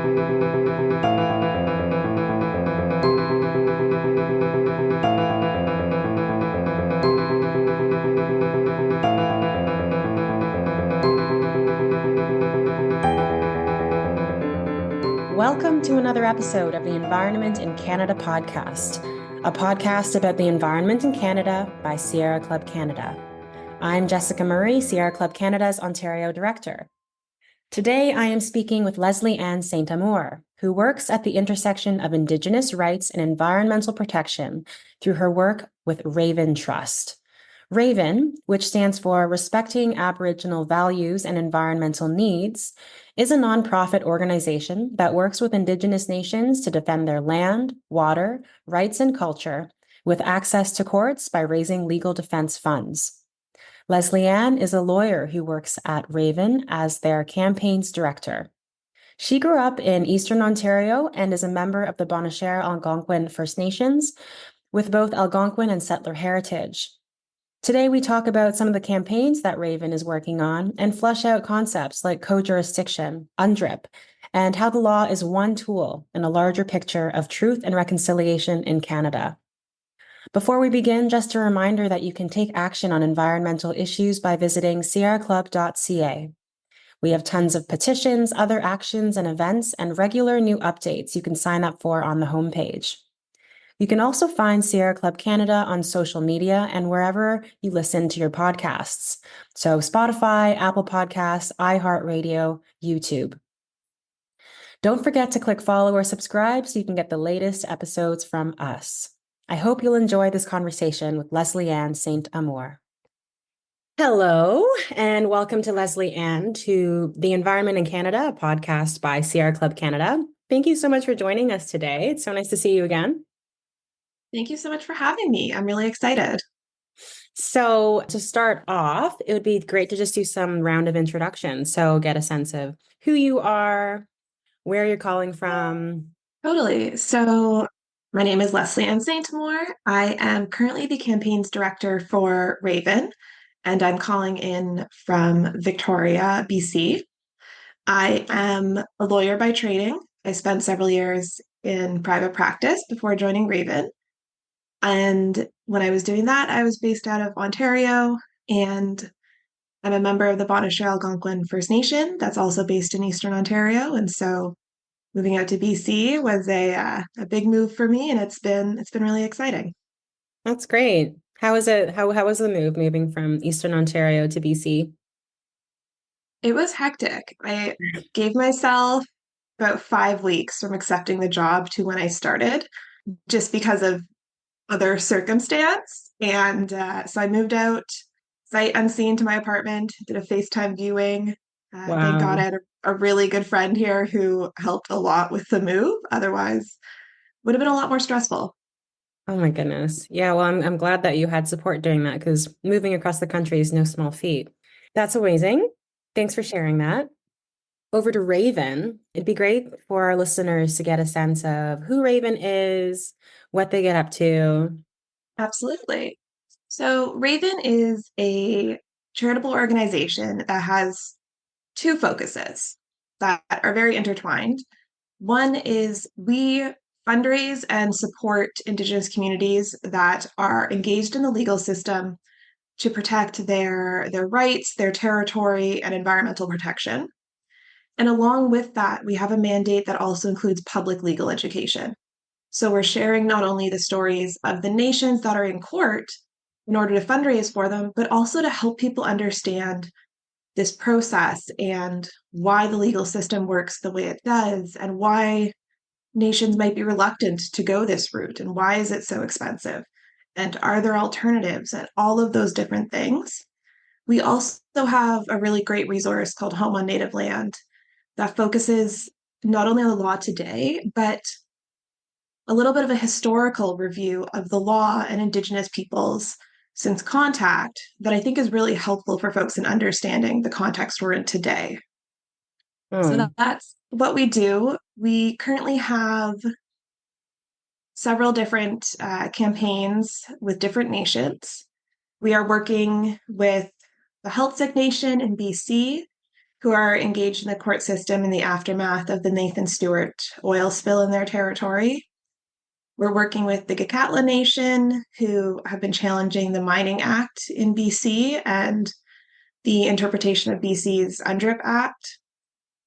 Welcome to another episode of the Environment in Canada podcast, a podcast about the environment in Canada by Sierra Club Canada. I'm Jessica Murray, Sierra Club Canada's Ontario Director. Today, I am speaking with Lesley-Ann St. Amour, who works at the intersection of Indigenous rights and environmental protection through her work with Raven Trust. Raven, which stands for Respecting Aboriginal Values and Environmental Needs, is a nonprofit organization that works with Indigenous nations to defend their land, water, rights, and culture, with access to courts by raising legal defense funds. Lesley-Ann is a lawyer who works at Raven as their campaigns director. She grew up in Eastern Ontario and is a member of the Bonachère Algonquin First Nations, with both Algonquin and settler heritage. Today, we talk about some of the campaigns that Raven is working on and flesh out concepts like co-jurisdiction, UNDRIP, and how the law is one tool in a larger picture of truth and reconciliation in Canada. Before we begin, just a reminder that you can take action on environmental issues by visiting sierraclub.ca. We have tons of petitions, other actions and events, and regular new updates you can sign up for on the homepage. You can also find Sierra Club Canada on social media and wherever you listen to your podcasts. So Spotify, Apple Podcasts, iHeartRadio, YouTube. Don't forget to click follow or subscribe so you can get the latest episodes from us. I hope you'll enjoy this conversation with Lesley-Ann St. Amour. Hello, and welcome to Lesley-Ann to The Environment in Canada, a podcast by Sierra Club Canada. Thank you so much for joining us today. It's so nice to see you again. Thank you so much for having me. I'm really excited. So to start off, it would be great to just do some round of introductions. So get a sense of who you are, where you're calling from. Totally. So my name is Lesley-Ann St. Amour. I am currently the campaigns director for Raven, and I'm calling in from Victoria, BC. I am a lawyer by training. I spent several years in private practice before joining Raven. And when I was doing that, I was based out of Ontario, and I'm a member of the Bonachère Algonquin First Nation that's also based in Eastern Ontario. And so moving out to BC was a big move for me, and it's been really exciting. That's great. How is it? How was the move moving from Eastern Ontario to BC? It was hectic. I gave myself about 5 weeks from accepting the job to when I started, just because of other circumstance. And so I moved out sight unseen to my apartment, did a FaceTime viewing. Thank God I Wow. had a really good friend here who helped a lot with the move. Otherwise, would have been a lot more stressful. Oh my goodness. Yeah, well, I'm glad that you had support doing that because moving across the country is no small feat. That's amazing. Thanks for sharing that. Over to Raven. It'd be great for our listeners to get a sense of who Raven is, what they get up to. Absolutely. So, Raven is a charitable organization that has two focuses that are very intertwined. One is we fundraise and support Indigenous communities that are engaged in the legal system to protect their rights, their territory, and environmental protection. And along with that, we have a mandate that also includes public legal education. So we're sharing not only the stories of the nations that are in court in order to fundraise for them, but also to help people understand this process and why the legal system works the way it does and why nations might be reluctant to go this route and why is it so expensive and are there alternatives and all of those different things. We also have a really great resource called Home on Native Land that focuses not only on the law today, but a little bit of a historical review of the law and Indigenous peoples since contact that I think is really helpful for folks in understanding the context we're in today. So Oh, that's what we do. We currently have several different campaigns with different nations. We are working with the Health Sick Nation in BC, who are engaged in the court system in the aftermath of the Nathan Stewart oil spill in their territory. We're working with the Gakatla Nation, who have been challenging the Mining Act in BC and the interpretation of BC's UNDRIP Act.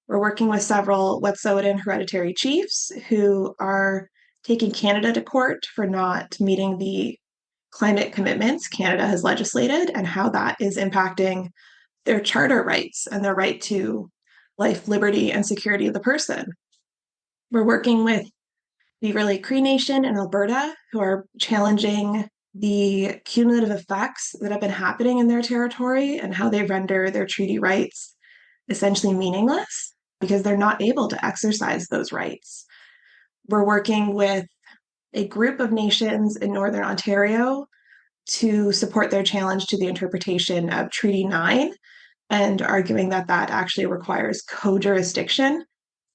We're working with several Wet'suwet'en hereditary chiefs who are taking Canada to court for not meeting the climate commitments Canada has legislated and how that is impacting their charter rights and their right to life, liberty, and security of the person. We're working with the Relay Cree Nation in Alberta, who are challenging the cumulative effects that have been happening in their territory and how they render their treaty rights essentially meaningless because they're not able to exercise those rights. We're working with a group of nations in Northern Ontario to support their challenge to the interpretation of Treaty 9 and arguing that that actually requires co-jurisdiction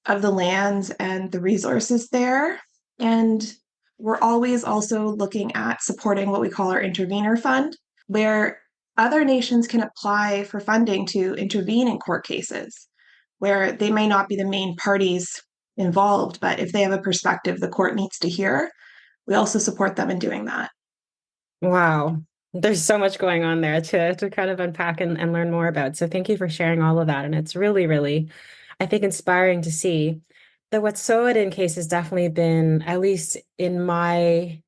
of the lands and the resources there. And we're always also looking at supporting what we call our intervener fund, where other nations can apply for funding to intervene in court cases where they may not be the main parties involved, but if they have a perspective the court needs to hear, we also support them in doing that. Wow. There's so much going on there to kind of unpack and learn more about. So thank you for sharing all of that. And it's really, really, I think, inspiring to see. The Wet'suwet'en case has definitely been, at least in my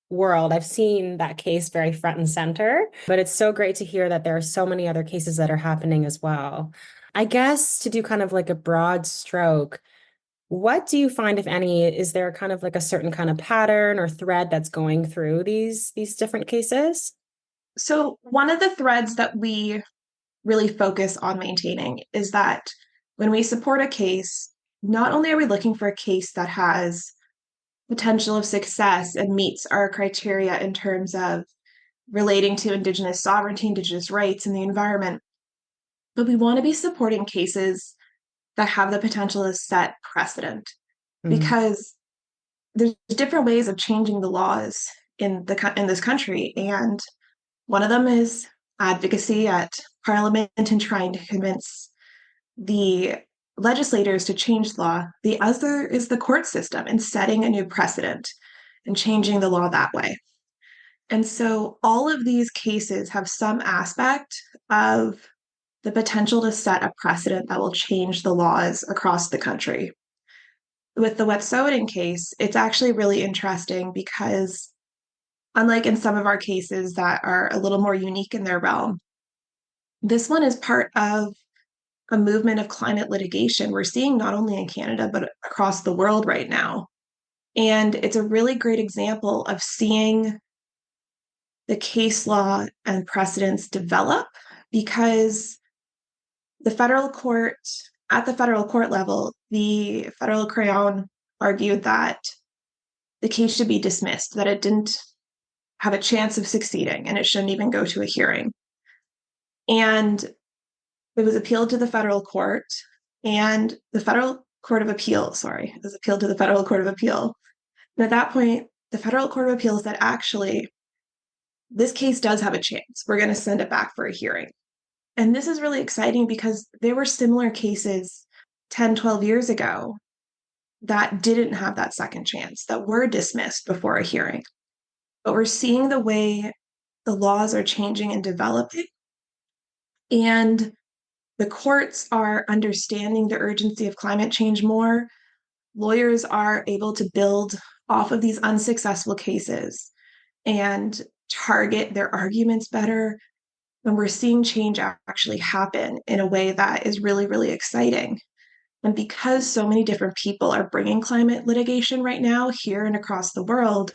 world, I've seen that case very front and center, but it's so great to hear that there are so many other cases that are happening as well. I guess to do kind of like a broad stroke, what do you find, if any, is there kind of like a certain kind of pattern or thread that's going through these different cases? So one of the threads that we really focus on maintaining is that when we support a case, not only are we looking for a case that has potential of success and meets our criteria in terms of relating to Indigenous sovereignty, Indigenous rights, and the environment, but we want to be supporting cases that have the potential to set precedent because there's different ways of changing the laws in this country, and one of them is advocacy at Parliament and trying to convince the legislators to change the law. The other is the court system and setting a new precedent and changing the law that way. And so all of these cases have some aspect of the potential to set a precedent that will change the laws across the country. With the Wet'suwet'en case, it's actually really interesting because unlike in some of our cases that are a little more unique in their realm, this one is part of a movement of climate litigation we're seeing not only in Canada, but across the world right now. And it's a really great example of seeing the case law and precedents develop because the federal court, at the federal court level, the federal Crown argued that the case should be dismissed, that it didn't have a chance of succeeding and it shouldn't even go to a hearing. And it was appealed to the federal court, and the federal court of appeal, it was appealed to the federal court of appeal. And at that point, the federal court of appeal said, actually, this case does have a chance. We're going to send it back for a hearing. And this is really exciting because there were similar cases 10, 12 years ago that didn't have that second chance, that were dismissed before a hearing. But we're seeing the way the laws are changing and developing. And the courts are understanding the urgency of climate change more. Lawyers are able to build off of these unsuccessful cases and target their arguments better. And we're seeing change actually happen in a way that is really, really exciting. And because so many different people are bringing climate litigation right now here and across the world,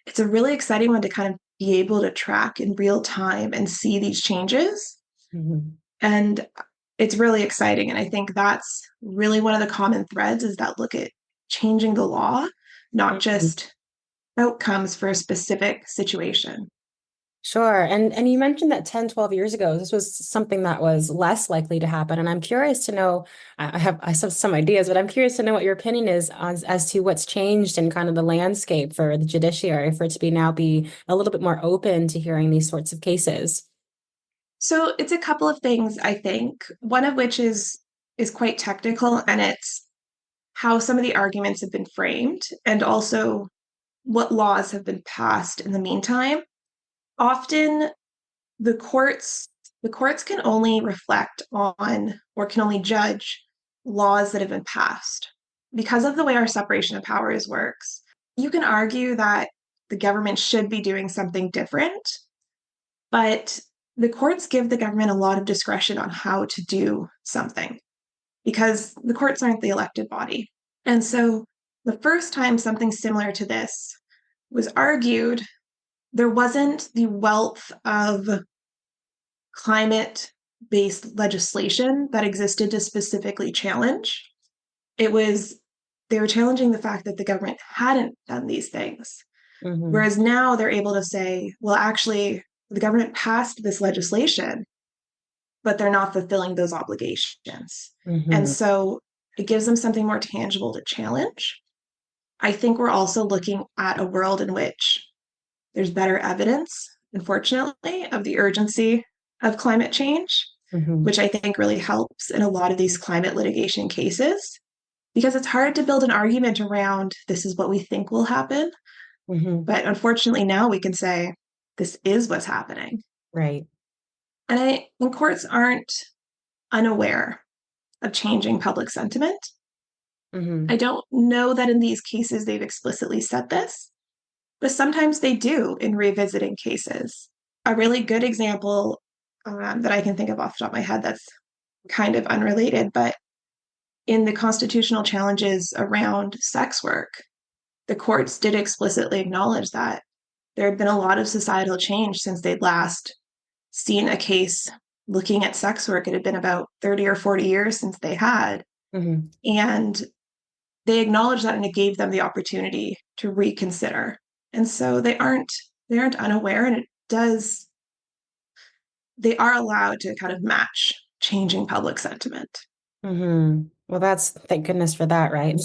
it's a really exciting one to kind of be able to track in real time and see these changes. Mm-hmm. And it's really exciting. And I think that's really one of the common threads is that look at changing the law, not just outcomes for a specific situation. Sure. And you mentioned that 10, 12 years ago, this was something that was less likely to happen. And I'm curious to know, I have some ideas, but I'm curious to know what your opinion is as to what's changed in kind of the landscape for the judiciary for it to now be a little bit more open to hearing these sorts of cases. So it's a couple of things, I think, one of which is is quite technical, and it's how some of the arguments have been framed and also what laws have been passed in the meantime. Often the courts the courts can only reflect on or can only judge laws that have been passed. Because of the way our separation of powers works, you can argue that the government should be doing something different, but the courts give the government a lot of discretion on how to do something because the courts aren't the elected body. And so the first time something similar to this was argued, there wasn't the wealth of climate based legislation that existed to specifically challenge. It was, they were challenging the fact that the government hadn't done these things. Mm-hmm. Whereas now they're able to say, well, actually, the government passed this legislation, but they're not fulfilling those obligations. And Mm-hmm. so it gives them something more tangible to challenge. I think we're also looking at a world in which there's better evidence, unfortunately, of the urgency of climate change, Mm-hmm. which I think really helps in a lot of these climate litigation cases, because it's hard to build an argument around this is what we think will happen. Mm-hmm. But unfortunately, now we can say this is what's happening. Right. And courts aren't unaware of changing public sentiment. Mm-hmm. I don't know that in these cases they've explicitly said this, but sometimes they do in revisiting cases. A really good example that I can think of off the top of my head that's kind of unrelated, but in the constitutional challenges around sex work, the courts did explicitly acknowledge that there had been a lot of societal change since they'd last seen a case looking at sex work. It had been about 30 or 40 years since they had. Mm-hmm. And they acknowledged that and it gave them the opportunity to reconsider. And so they aren't unaware, and it does they are allowed to kind of match changing public sentiment. Mm-hmm. Well, that's thank goodness for that, right?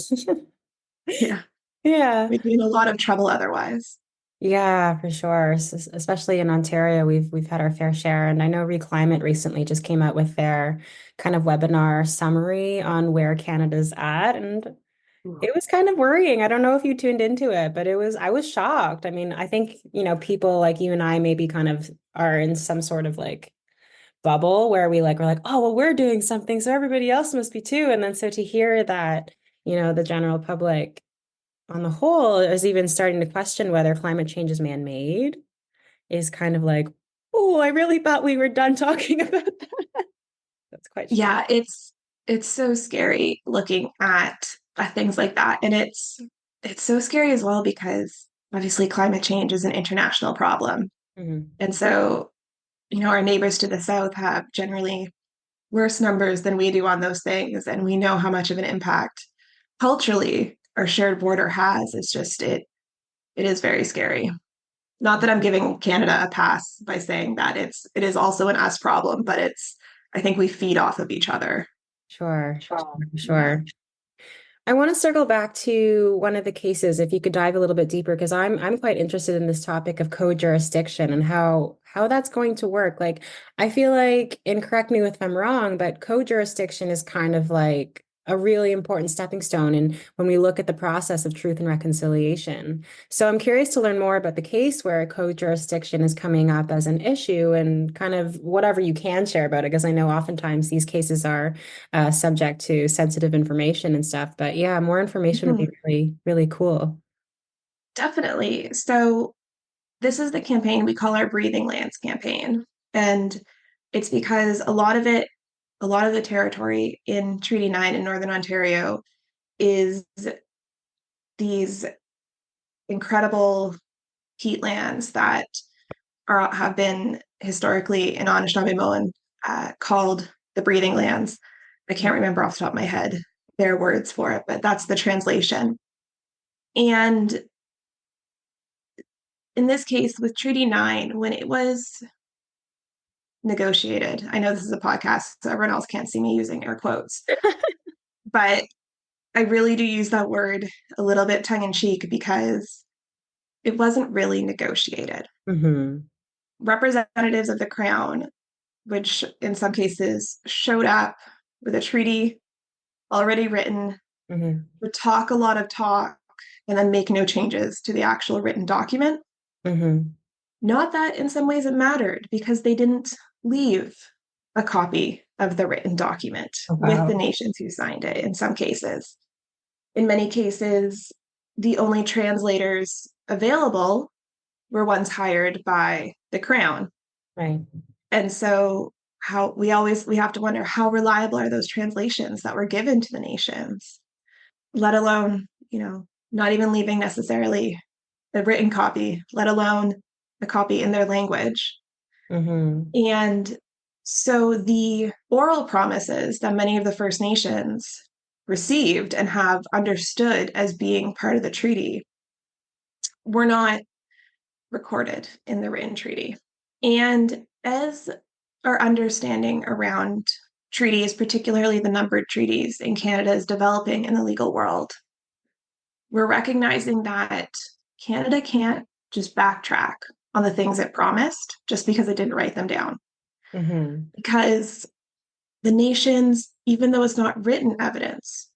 Yeah. Yeah. We'd be in a lot of trouble otherwise. Yeah, for sure. Especially in Ontario, we've had our fair share. And I know Reclimate recently just came out with their kind of webinar summary on where Canada's at. And it was kind of worrying. I don't know if you tuned into it, but I was shocked. I mean, I think, people like you and I maybe kind of are in some sort of like bubble where we're like, oh, well, we're doing something, so everybody else must be too. And then so to hear that, the general public on the whole is even starting to question whether climate change is man-made is kind of like, oh, I really thought we were done talking about that. That's quite shocking. Yeah, it's so scary looking at things like that. And it's so scary as well because obviously climate change is an international problem. Hmm. And so, our neighbors to the south have generally worse numbers than we do on those things. And we know how much of an impact culturally our shared border has. It is very scary. Not that I'm giving Canada a pass by saying that it is also an us problem, but I think we feed off of each other. Sure, Yeah. sure. I want to circle back to one of the cases, if you could dive a little bit deeper, because I'm quite interested in this topic of co-jurisdiction and how that's going to work. Like, I feel like, and correct me if I'm wrong, but co-jurisdiction is kind of like a really important stepping stone and when we look at the process of truth and reconciliation. So I'm curious to learn more about the case where co-jurisdiction is coming up as an issue and kind of whatever you can share about it, because I know oftentimes these cases are subject to sensitive information and stuff. But yeah, more information would Mhm. be really, really cool. Definitely. So this is the campaign we call our Breathing Lands campaign. And it's because a lot of the territory in Treaty 9 in Northern Ontario is these incredible peatlands that have been historically in Anishinaabe called the breathing lands. I can't remember off the top of my head their words for it, but that's the translation. And in this case, with Treaty 9, when it was negotiated, I know this is a podcast, so everyone else can't see me using air quotes, but I really do use that word a little bit tongue in cheek because it wasn't really negotiated. Hmm. Representatives of the Crown, which in some cases showed up with a treaty already written, Mm-hmm. would talk a lot of talk and then make no changes to the actual written document. Mm-hmm. Not that in some ways it mattered because they didn't leave a copy of the written document Oh, with the wow. nations who signed it in some cases. In many cases, the only translators available were ones hired by the crown. Right. And so how we have to wonder how reliable are those translations that were given to the nations, let alone, not even leaving necessarily a written copy, let alone a copy in their language. Mm-hmm. And so the oral promises that many of the First Nations received and have understood as being part of the treaty were not recorded in the written treaty. And as our understanding around treaties, particularly the numbered treaties in Canada, is developing in the legal world, we're recognizing that Canada can't just backtrack on the things it promised just because it didn't write them down. Mm-hmm. Because the nations, even though it's not written evidence,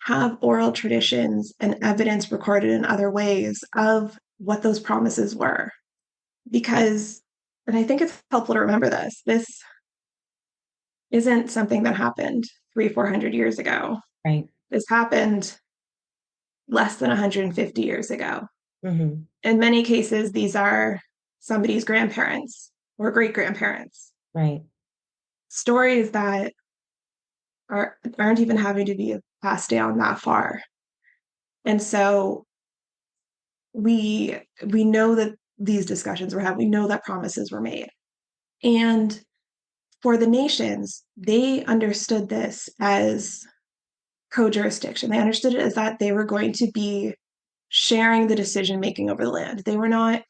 have oral traditions and evidence recorded in other ways of what those promises were. Because, and I think it's helpful to remember this isn't something that happened 400 years ago. Right. This happened less than 150 years ago. Mm-hmm. In many cases, these are somebody's grandparents or great grandparents. Right. Stories that aren't even having to be passed down that far. And so we know that these discussions were had. We know that promises were made. And for the nations, they understood this as co-jurisdiction. They understood it as that they were going to be sharing the decision making over the land. They were not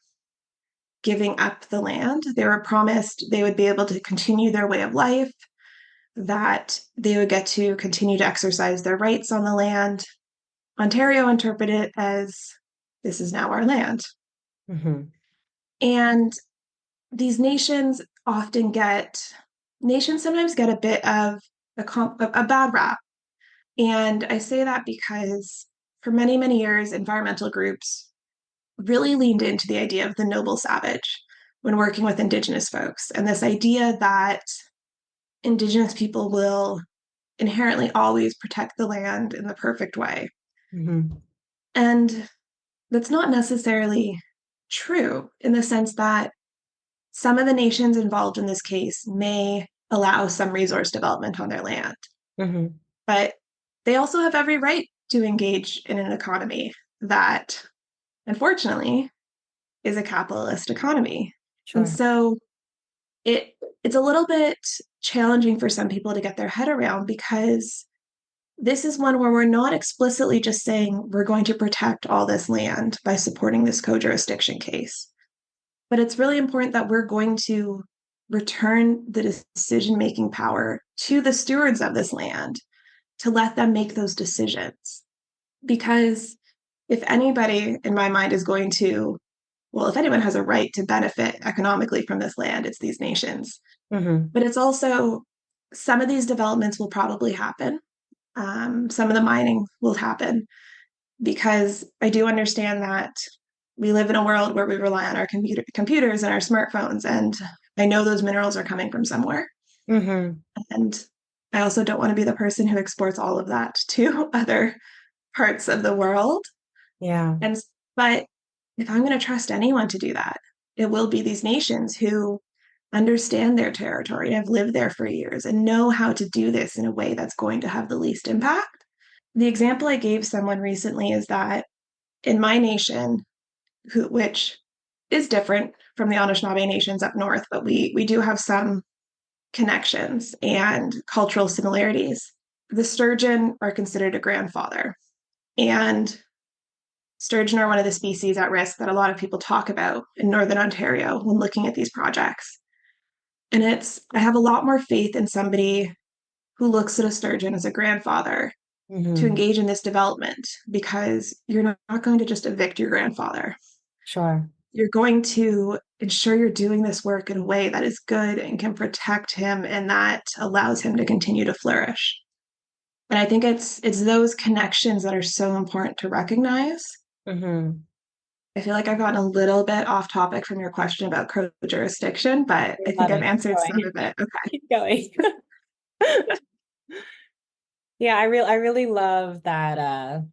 giving up the land. They were promised they would be able to continue their way of life, that they would get to continue to exercise their rights on the land. Ontario interpreted it as this is now our land. Mm-hmm. And these nations sometimes get a bit of a bad rap. And I say that because for many, many years, environmental groups really leaned into the idea of the noble savage when working with Indigenous folks. And this idea that Indigenous people will inherently always protect the land in the perfect way. Mm-hmm. And that's not necessarily true in the sense that some of the nations involved in this case may allow some resource development on their land, Mm-hmm. but they also have every right to engage in an economy that, unfortunately, is a capitalist economy. And Sure. so it's a little bit challenging for some people to get their head around because this is one where we're not explicitly just saying we're going to protect all this land by supporting this co-jurisdiction case. But it's really important that we're going to return the decision-making power to the stewards of this land to let them make those decisions. Because if anybody, in my mind, is going to, well, if anyone has a right to benefit economically from this land, it's these nations. Mm-hmm. But it's also, some of these developments will probably happen. Some of the mining will happen because I do understand that we live in a world where we rely on our computers and our smartphones, and I know those minerals are coming from somewhere. Mm-hmm. And I also don't want to be the person who exports all of that to other parts of the world. Yeah. And but if I'm going to trust anyone to do that, it will be these nations who understand their territory and have lived there for years and know how to do this in a way that's going to have the least impact. The example I gave someone recently is that in my nation, which is different from the Anishinaabe nations up north, but we do have some connections and cultural similarities. The sturgeon are considered a grandfather, and sturgeon are one of the species at risk that a lot of people talk about in Northern Ontario when looking at these projects. And I have a lot more faith in somebody who looks at a sturgeon as a grandfather to Mm-hmm. engage in this development because you're not going to just evict your grandfather. Sure. you're going to ensure you're doing this work in a way that is good and can protect him and that allows him to continue to flourish. And I think it's those connections that are so important to recognize. Mm-hmm. I feel like I've gotten a little bit off topic from your question about co-jurisdiction, but I think Love I've it. answered Keep some going. of it. Okay. Keep going. Yeah, I really love that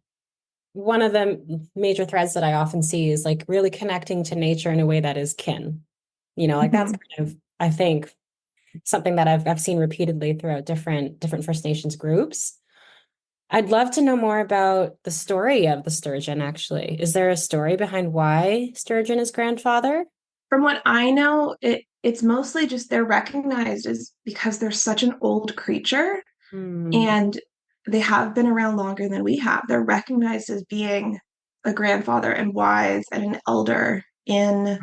one of the major threads that I often see is like really connecting to nature in a way that is kin. Like that's Mhm. kind of, I think, something that I've seen repeatedly throughout different First Nations groups. I'd love to know more about the story of the sturgeon, actually. Is there a story behind why sturgeon is grandfather? From what I know, it's mostly just they're recognized as because they're such an old creature Hmm. and they have been around longer than we have. They're recognized as being a grandfather and wise and an elder Right.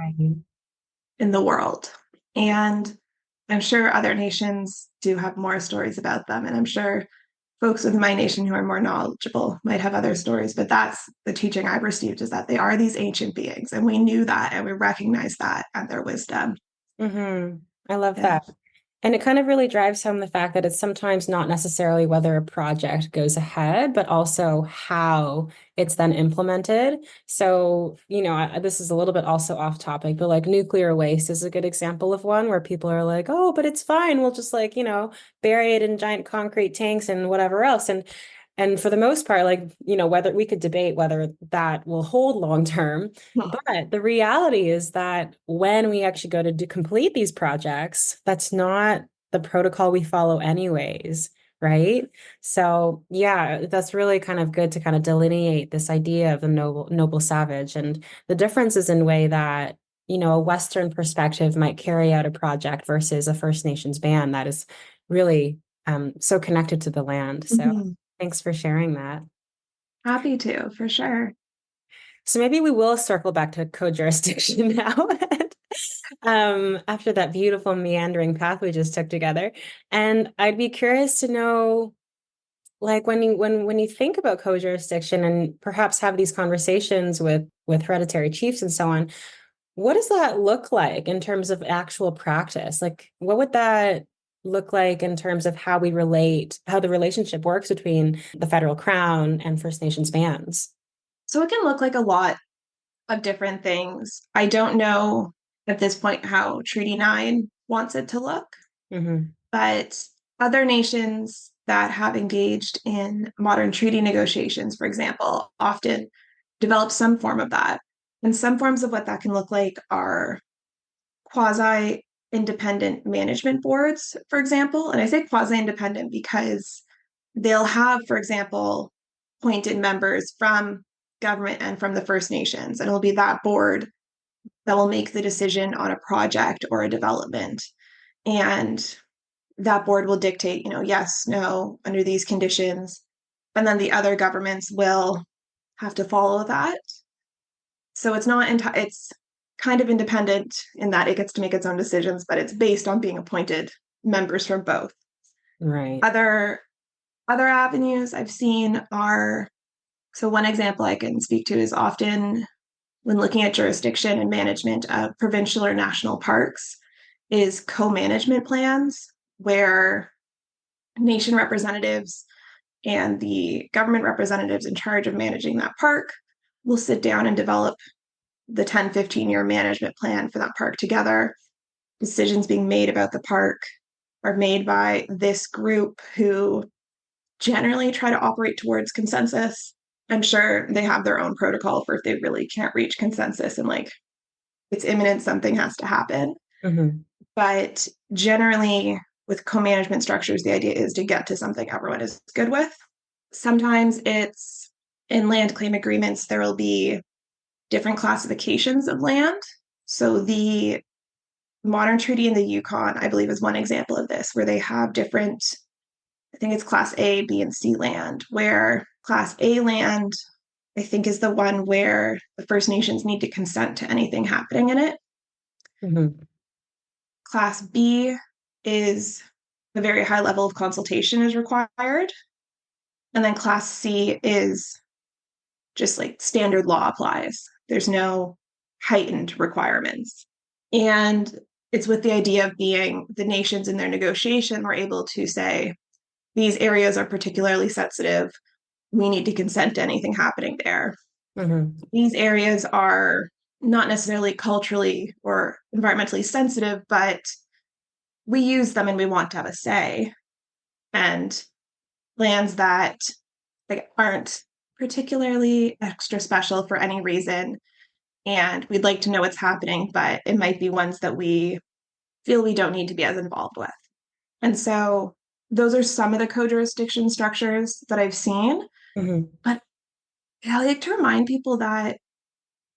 in the world. And I'm sure other nations do have more stories about them. And I'm sure folks with my nation who are more knowledgeable might have other stories, but that's the teaching I've received is that they are these ancient beings. And we knew that and we recognize that and their wisdom. Mm-hmm. I love Yeah. that. And it kind of really drives home the fact that it's sometimes not necessarily whether a project goes ahead, but also how it's then implemented. So, this is a little bit also off topic, but like nuclear waste is a good example of one where people are like, oh, but it's fine. We'll just like, bury it in giant concrete tanks and whatever else. And for the most part, like, whether we could debate whether that will hold long term, but the reality is that when we actually go to complete these projects, that's not the protocol we follow anyways, right? So yeah, that's really kind of good to kind of delineate this idea of the noble savage and the differences in way that, a Western perspective might carry out a project versus a First Nations band that is really so connected to the land. So Mhm. thanks for sharing that. Happy to, for sure. So maybe we will circle back to co-jurisdiction now, after that beautiful meandering path we just took together. And I'd be curious to know, like when you think about co-jurisdiction and perhaps have these conversations with hereditary chiefs and so on, what does that look like in terms of actual practice? Like, what would that look like in terms of how we relate, how the relationship works between the federal crown and First Nations bands? So it can look like a lot of different things. I don't know at this point how Treaty 9 wants it to look, Hmm. but other nations that have engaged in modern treaty negotiations, for example, often develop some form of that. And some forms of what that can look like are quasi independent management boards, for example. And I say quasi independent because they'll have, for example, appointed members from government and from the First Nations. And it'll be that board that will make the decision on a project or a development. And that board will dictate, yes, no, under these conditions. And then the other governments will have to follow that. So it's not, it's kind of independent in that it gets to make its own decisions, but it's based on being appointed members from both. Right. Other avenues I've seen are so one example I can speak to is often when looking at jurisdiction and management of provincial or national parks is co-management plans where nation representatives and the government representatives in charge of managing that park will sit down and develop the 10-15 year management plan for that park together. Decisions being made about the park are made by this group who generally try to operate towards consensus. I'm sure they have their own protocol for if they really can't reach consensus and like it's imminent, something has to happen. Hmm. But generally, with co management structures, the idea is to get to something everyone is good with. Sometimes it's in land claim agreements, there will be different classifications of land. So the modern treaty in the Yukon, I believe, is one example of this, where they have different, I think it's class A, B, and C land, where class A land, I think, is the one where the First Nations need to consent to anything happening in it. Hmm. Class B is a very high level of consultation is required. And then class C is just like standard law applies. There's no heightened requirements. And it's with the idea of being the nations in their negotiation were able to say, these areas are particularly sensitive. We need to consent to anything happening there. Mm-hmm. These areas are not necessarily culturally or environmentally sensitive, but we use them and we want to have a say. And lands that like aren't particularly extra special for any reason, and we'd like to know what's happening, but it might be ones that we feel we don't need to be as involved with. And so those are some of the co-jurisdiction structures that I've seen. Mm-hmm. But I like to remind people that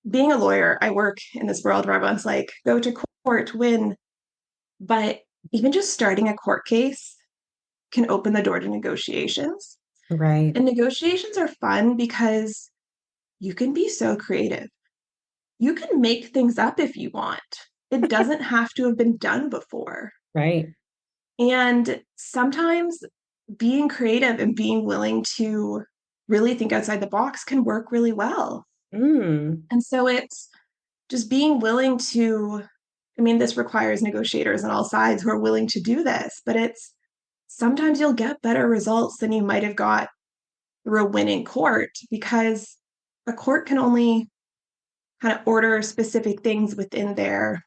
being a lawyer, I work in this world where everyone's like, go to court, win. But even just starting a court case can open the door to negotiations. Right. And negotiations are fun because you can be so creative. You can make things up if you want. It doesn't have to have been done before. Right. And sometimes being creative and being willing to really think outside the box can work really well. Mm. And so it's just being willing to, I mean, this requires negotiators on all sides who are willing to do this, but it's sometimes you'll get better results than you might have got through a winning court because a court can only kind of order specific things within their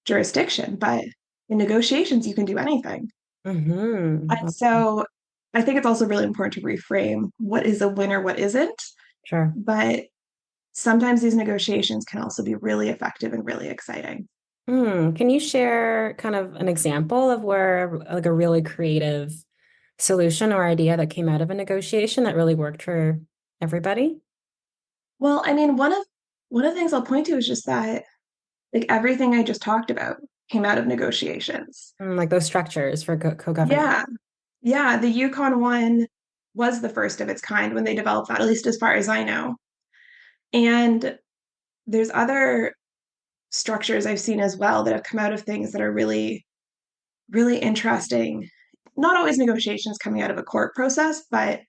jurisdiction, but in negotiations, you can do anything. Mm-hmm. And so I think it's also really important to reframe what is a win or what isn't. Sure. But sometimes these negotiations can also be really effective and really exciting. Can you share kind of an example of where like a really creative solution or idea that came out of a negotiation that really worked for everybody? Well, I mean, one of the things I'll point to is just that like everything I just talked about came out of negotiations. Like those structures for co-governance. Yeah. Yeah. The Yukon one was the first of its kind when they developed that, at least as far as I know. And there's other structures I've seen as well that have come out of things that are really, really interesting. Not always negotiations coming out of a court process, but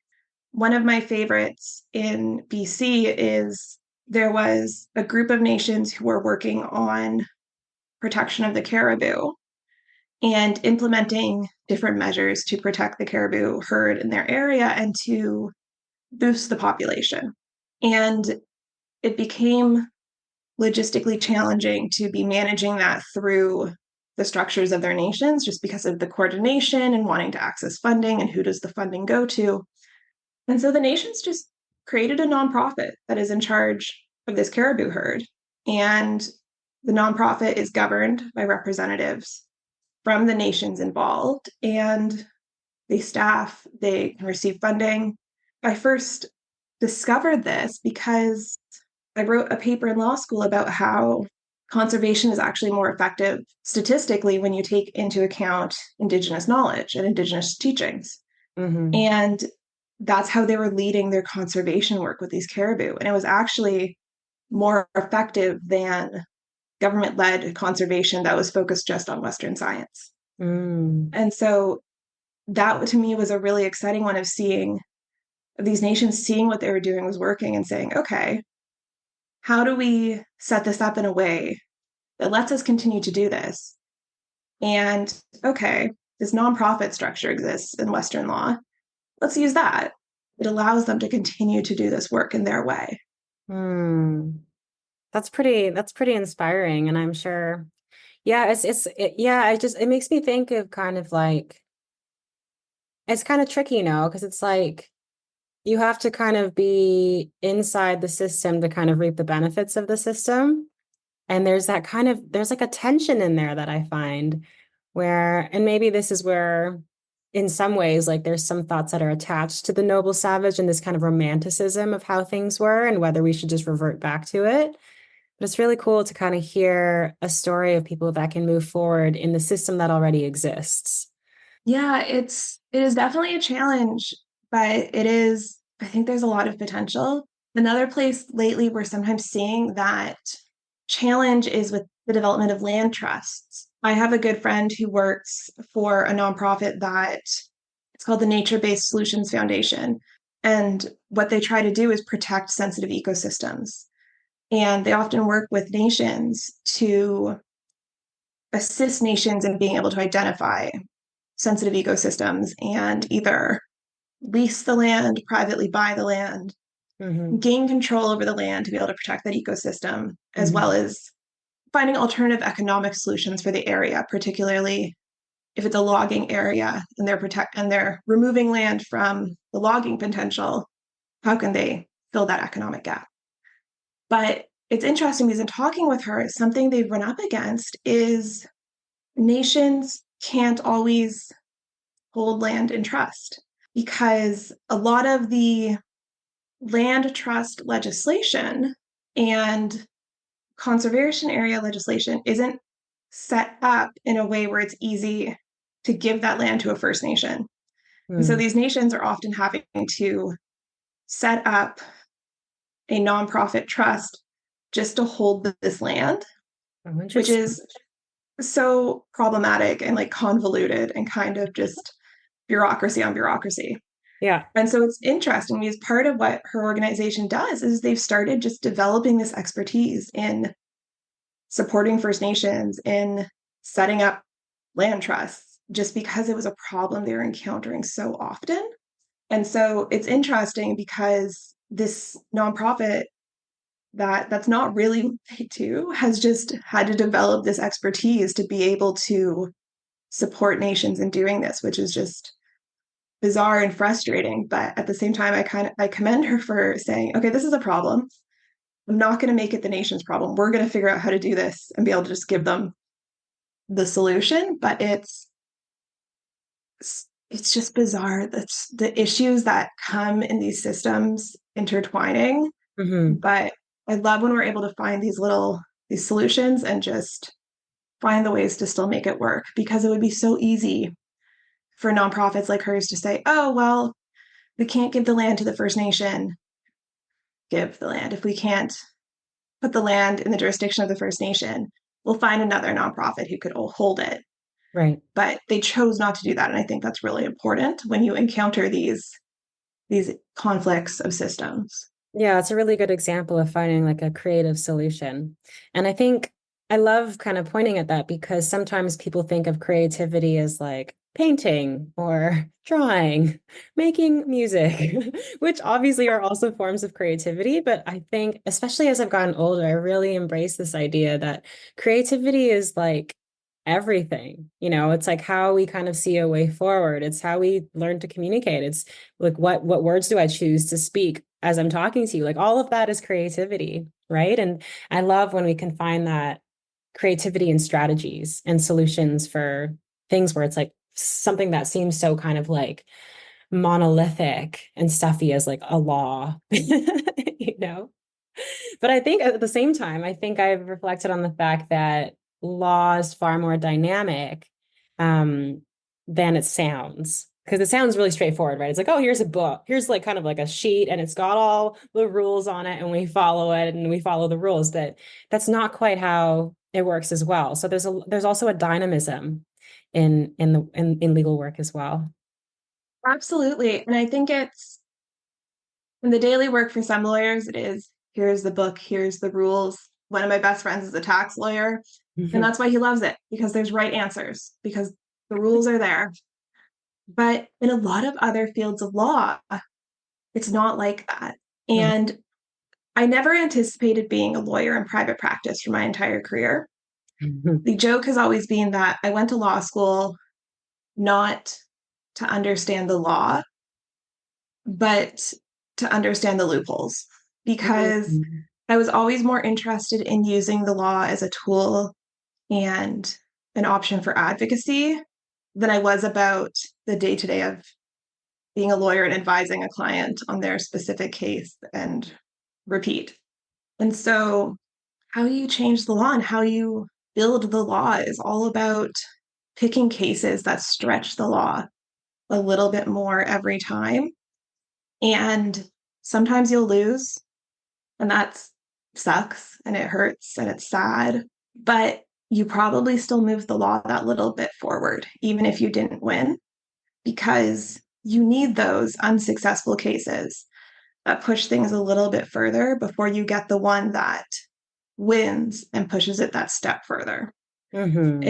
one of my favorites in BC is there was a group of nations who were working on protection of the caribou and implementing different measures to protect the caribou herd in their area and to boost the population. And it became logistically challenging to be managing that through the structures of their nations just because of the coordination and wanting to access funding and who does the funding go to. And so the nations just created a nonprofit that is in charge of this caribou herd. And the nonprofit is governed by representatives from the nations involved, and they can receive funding. I first discovered this because I wrote a paper in law school about how conservation is actually more effective statistically when you take into account Indigenous knowledge and Indigenous teachings. Mm-hmm. And that's how they were leading their conservation work with these caribou. And it was actually more effective than government led conservation that was focused just on Western science. Mm. And so that to me was a really exciting one of seeing these nations seeing what they were doing was working and saying, okay, how do we set this up in a way that lets us continue to do this? And okay, this nonprofit structure exists in Western law. Let's use that. It allows them to continue to do this work in their way. Mm. That's pretty inspiring. And I'm sure, yeah, yeah, it makes me think of kind of like, it's kind of tricky, because it's like, you have to kind of be inside the system to kind of reap the benefits of the system. And there's like a tension in there that I find where, and maybe this is where, in some ways, like there's some thoughts that are attached to the noble savage and this kind of romanticism of how things were and whether we should just revert back to it. But it's really cool to kind of hear a story of people that can move forward in the system that already exists. Yeah, it is definitely a challenge, but it is, I think there's a lot of potential. Another place lately we're sometimes seeing that challenge is with the development of land trusts. I have a good friend who works for a nonprofit that it's called the Nature-Based Solutions Foundation. And what they try to do is protect sensitive ecosystems. And they often work with nations to assist nations in being able to identify sensitive ecosystems and either lease the land, privately buy the land, Mm-hmm. gain control over the land to be able to protect that ecosystem, as well Mm-hmm. as finding alternative economic solutions for the area, particularly if it's a logging area and they're removing land from the logging potential. How can they fill that economic gap? But it's interesting because in talking with her, something they've run up against is nations can't always hold land in trust because a lot of the land trust legislation and conservation area legislation isn't set up in a way where it's easy to give that land to a First Nation. And so Mm. these nations are often having to set up a nonprofit trust just to hold this land, Oh, which interesting. is so problematic and like convoluted and kind of just bureaucracy on bureaucracy. Yeah. And so it's interesting because part of what her organization does is they've started just developing this expertise in supporting First Nations, in setting up land trusts, just because it was a problem they were encountering so often. And so it's interesting because this nonprofit that's not really paid to has just had to develop this expertise to be able to support nations in doing this, which is just bizarre and frustrating. But at the same time, I commend her for saying, okay, this is a problem. I'm not going to make it the nation's problem. We're going to figure out how to do this and be able to just give them the solution. But it's just bizarre. That's the issues that come in these systems intertwining. Mm-hmm. But I love when we're able to find these solutions and just find the ways to still make it work, because it would be so easy for nonprofits like hers to say, oh, well, we can't give the land to the First Nation, give the land. If we can't put the land in the jurisdiction of the First Nation, we'll find another nonprofit who could hold it. Right. But they chose not to do that. And I think that's really important when you encounter these conflicts of systems. Yeah, it's a really good example of finding like a creative solution. And I think I love kind of pointing at that because sometimes people think of creativity as like painting or drawing, making music, which obviously are also forms of creativity. But I think, especially as I've gotten older, I really embrace this idea that creativity is like everything. It's like how we kind of see a way forward. It's how we learn to communicate. It's like what words do I choose to speak as I'm talking to you? Like all of that is creativity, right? And I love when we can find that creativity and strategies and solutions for things where it's like something that seems so kind of like monolithic and stuffy as like a law, you know? But I think at the same time, I think I've reflected on the fact that law is far more dynamic um, than it sounds. Because it sounds really straightforward, right? It's like, oh, here's a book. Here's like kind of like a sheet and it's got all the rules on it and we follow it and we follow the rules. But that's not quite how it works as well. So there's also a dynamism in legal work as well. Absolutely. And I think it's in the daily work for some lawyers, it is here's the book, here's the rules. One of my best friends is a tax lawyer, and that's why he loves it, because there's right answers, because the rules are there. But in a lot of other fields of law, it's not like that. And I never anticipated being a lawyer in private practice for my entire career. The joke has always been that I went to law school not to understand the law, but to understand the loopholes, because I was always more interested in using the law as a tool and an option for advocacy than I was about the day to day of being a lawyer and advising a client on their specific case and repeat. And so, how you change the law and how you build the law is all about picking cases that stretch the law a little bit more every time. And sometimes you'll lose, and that sucks and it hurts and it's sad, but you probably still move the law that little bit forward, even if you didn't win, because you need those unsuccessful cases that push things a little bit further before you get the one that wins and pushes it that step further. Mm-hmm.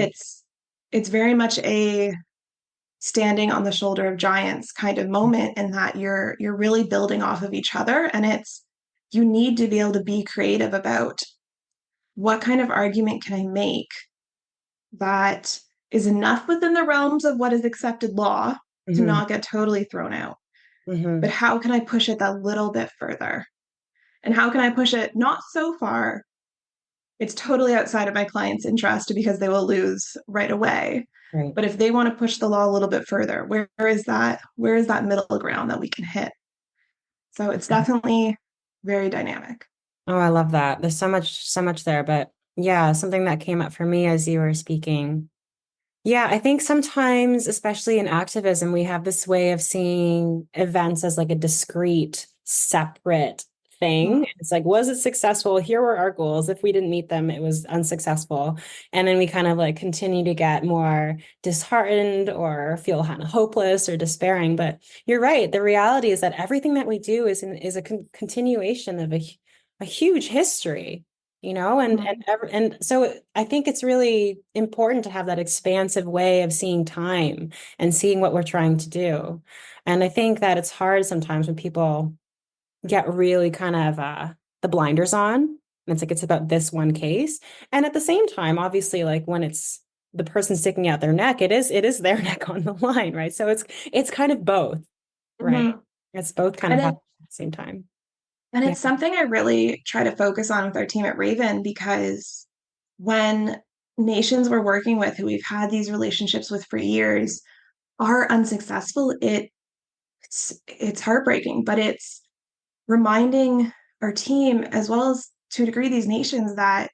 It's very much a standing on the shoulder of giants kind of moment in that you're really building off of each other, and it's you need to be able to be creative about what kind of argument can I make that is enough within the realms of what is accepted law to Mm-hmm. not get totally thrown out, Mm-hmm. but how can I push it that little bit further, and how can I push it not so far it's totally outside of my client's interest because they will lose right away. Right. But if they want to push the law a little bit further, where is that middle ground that we can hit? So it's definitely very dynamic. Oh, I love that. There's so much there. But yeah, something that came up for me as you were speaking. Yeah, I think sometimes, especially in activism, we have this way of seeing events as like a discrete, separate thing. It's like, was it successful? Here were our goals. If we didn't meet them, it was unsuccessful. And then we kind of like continue to get more disheartened or feel kind of hopeless or despairing. But you're right. The reality is that everything that we do is a continuation of a huge history, you know, and so I think it's really important to have that expansive way of seeing time and seeing what we're trying to do. And I think that it's hard sometimes when people get really kind of the blinders on. And it's like it's about this one case. And at the same time, obviously, like when it's the person sticking out their neck, it is their neck on the line, right? So it's kind of both, right? Mm-hmm. It's both kind of And it happening at the same time. and Yeah. it's something I really try to focus on with our team at Raven because when nations we're working with who we've had these relationships with for years are unsuccessful, it's heartbreaking, but it's reminding our team as well as to a degree these nations that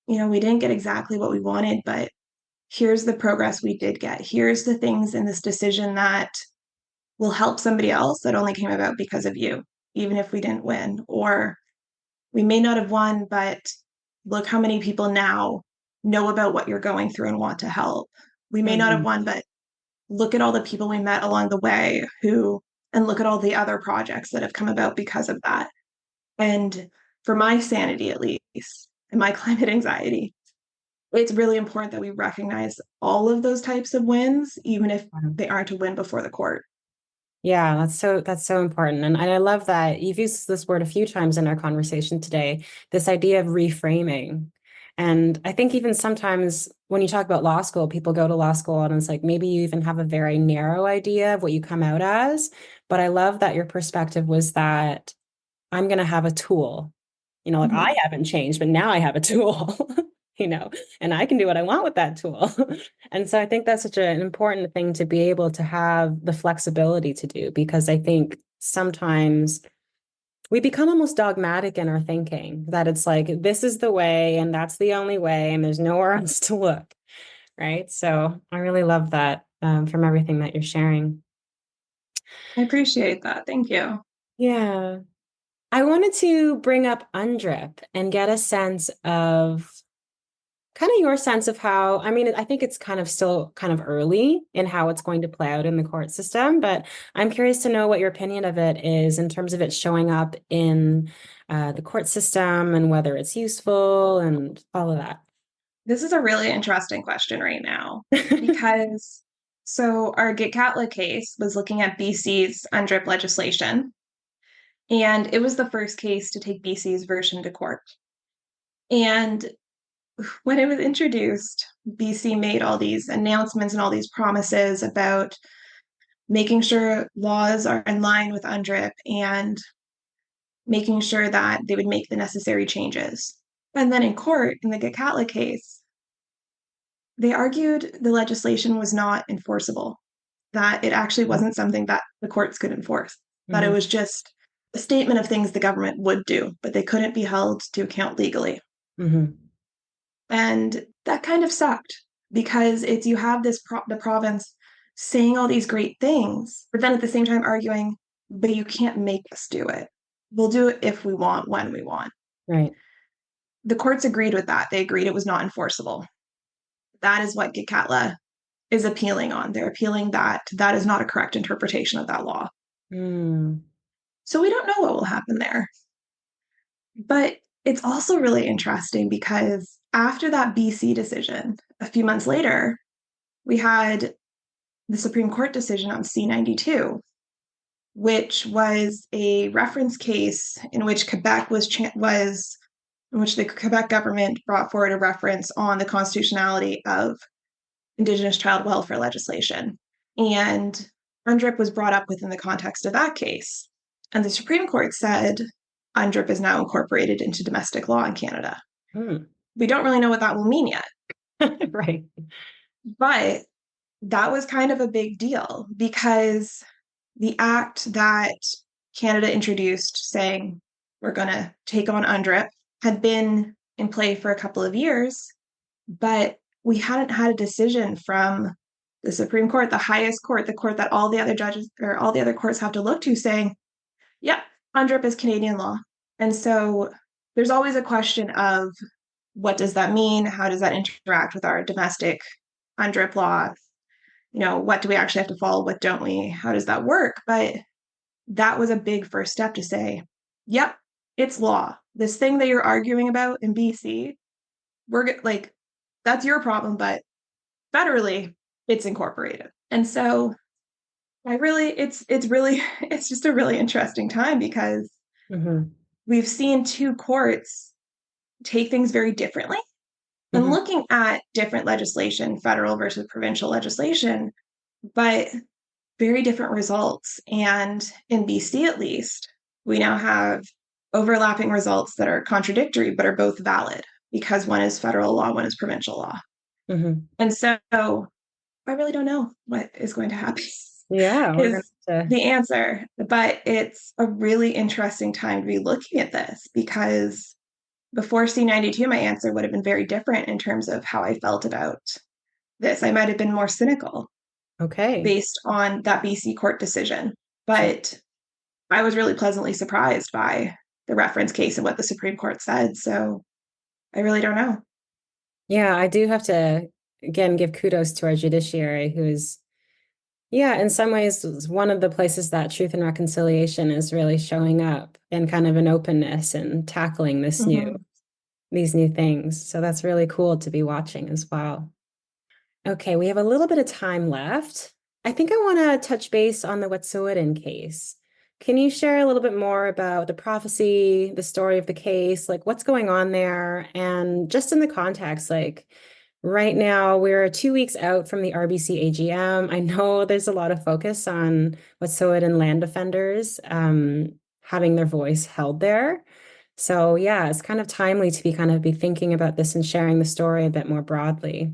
we didn't get exactly what we wanted, but here's the progress we did get. Here's the things in this decision that will help somebody else that only came about because of you, even if we didn't win. Or we may not have won, but look how many people now know about what you're going through and want to help. We may not have Mhm. won, but look at all the people we met along the way and look at all the other projects that have come about because of that. And for my sanity, at least, and my climate anxiety, it's really important that we recognize all of those types of wins, even if they aren't a win before the court. Yeah, that's so important. And I love that you've used this word a few times in our conversation today, this idea of reframing. And I think even sometimes when you talk about law school, people go to law school and it's like maybe you even have a very narrow idea of what you come out as. But I love that your perspective was that I'm going to have a tool. Like I Mm-hmm. haven't changed, but now I have a tool, and I can do what I want with that tool. And so I think that's such an important thing to be able to have the flexibility to do, because I think sometimes we become almost dogmatic in our thinking that it's like, this is the way and that's the only way and there's nowhere else to look. Right. So I really love that from everything that you're sharing. I appreciate that. Thank you. Yeah. I wanted to bring up UNDRIP and get a sense of kind of your sense of how, I mean, I think it's kind of still kind of early in how it's going to play out in the court system, but I'm curious to know what your opinion of it is in terms of it showing up in the court system and whether it's useful and all of that. This is a really interesting question right now because our Gitcatla case was looking at BC's UNDRIP legislation, and it was the first case to take BC's version to court. And when it was introduced, BC made all these announcements and all these promises about making sure laws are in line with UNDRIP and making sure that they would make the necessary changes. And then in court, in the Gitcatla case, they argued the legislation was not enforceable, that it actually wasn't something that the courts could enforce, that it Mhm. was just a statement of things the government would do, but they couldn't be held to account legally. Mhm. And that kind of sucked because it's you have the province saying all these great things, but then at the same time arguing, but you can't make us do it. We'll do it if we want, when we want. Right. The courts agreed with that. They agreed it was not enforceable. That is what Gitcatla is appealing on. They're appealing that that is not a correct interpretation of that law. Mm. So we don't know what will happen there. But it's also really interesting because after that BC decision, a few months later, we had the Supreme Court decision on C-92, which was a reference case in which in which the Quebec government brought forward a reference on the constitutionality of Indigenous child welfare legislation. And UNDRIP was brought up within the context of that case. And the Supreme Court said UNDRIP is now incorporated into domestic law in Canada. Hmm. We don't really know what that will mean yet. Right. But that was kind of a big deal because the act that Canada introduced saying we're going to take on UNDRIP had been in play for a couple of years, but we hadn't had a decision from the Supreme Court, the highest court, the court that all the other judges or all the other courts have to look to, saying, yep, UNDRIP is Canadian law. And so there's always a question of what does that mean? How does that interact with our domestic UNDRIP law? What do we actually have to follow? What don't we? How does that work? But that was a big first step to say, yep, it's law. This thing that you're arguing about in BC, we're like, that's your problem, but federally, it's incorporated. And so it's just a really interesting time because Mm-hmm. we've seen two courts take things very differently. And Mm-hmm. looking at different legislation, federal versus provincial legislation, but very different results. And in BC, at least, we now have overlapping results that are contradictory, but are both valid because one is federal law, one is provincial law. Mm-hmm. And so I really don't know what is going to happen Yeah, we're gonna is have to. the answer. But it's a really interesting time to be looking at this because before C-92, my answer would have been very different in terms of how I felt about this. I might have been more cynical Okay. based on that BC court decision. But I was really pleasantly surprised by the reference case and what the Supreme Court said. So I really don't know. Yeah, I do have to again give kudos to our judiciary, who's, yeah, in some ways is one of the places that truth and reconciliation is really showing up in kind of an openness and tackling Mm-hmm. these new things. So that's really cool to be watching as well. Okay, we have a little bit of time left. I think I want to touch base on the Wet'suwet'en case. Can you share a little bit more about the prophecy, the story of the case, like what's going on there, and just in the context, like right now we're 2 weeks out from the RBC AGM. I know there's a lot of focus on Wet'suwet'en land defenders having their voice held there. So yeah, it's kind of timely to be thinking about this and sharing the story a bit more broadly.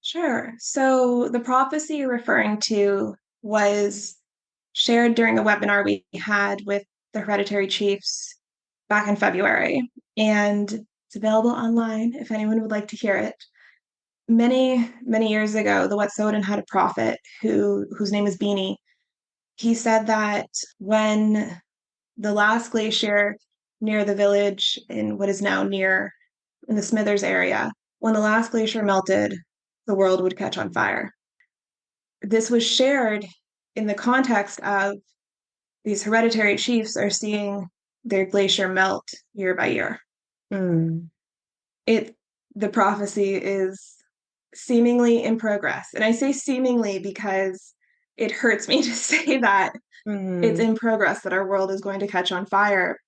Sure. So the prophecy you're referring to was shared during a webinar we had with the hereditary chiefs back in February, and it's available online if anyone would like to hear it. Many, many years ago, the Wet'suwet'en had a prophet whose name is Beanie. He said that when the last glacier near the village in what is now near in the Smithers area, when the last glacier melted, the world would catch on fire. This was shared in the context of these hereditary chiefs are seeing their glacier melt year by year. Mm, It the prophecy is seemingly in progress. And I say seemingly because it hurts me to say that it's mhm, in progress that our world is going to catch on fire,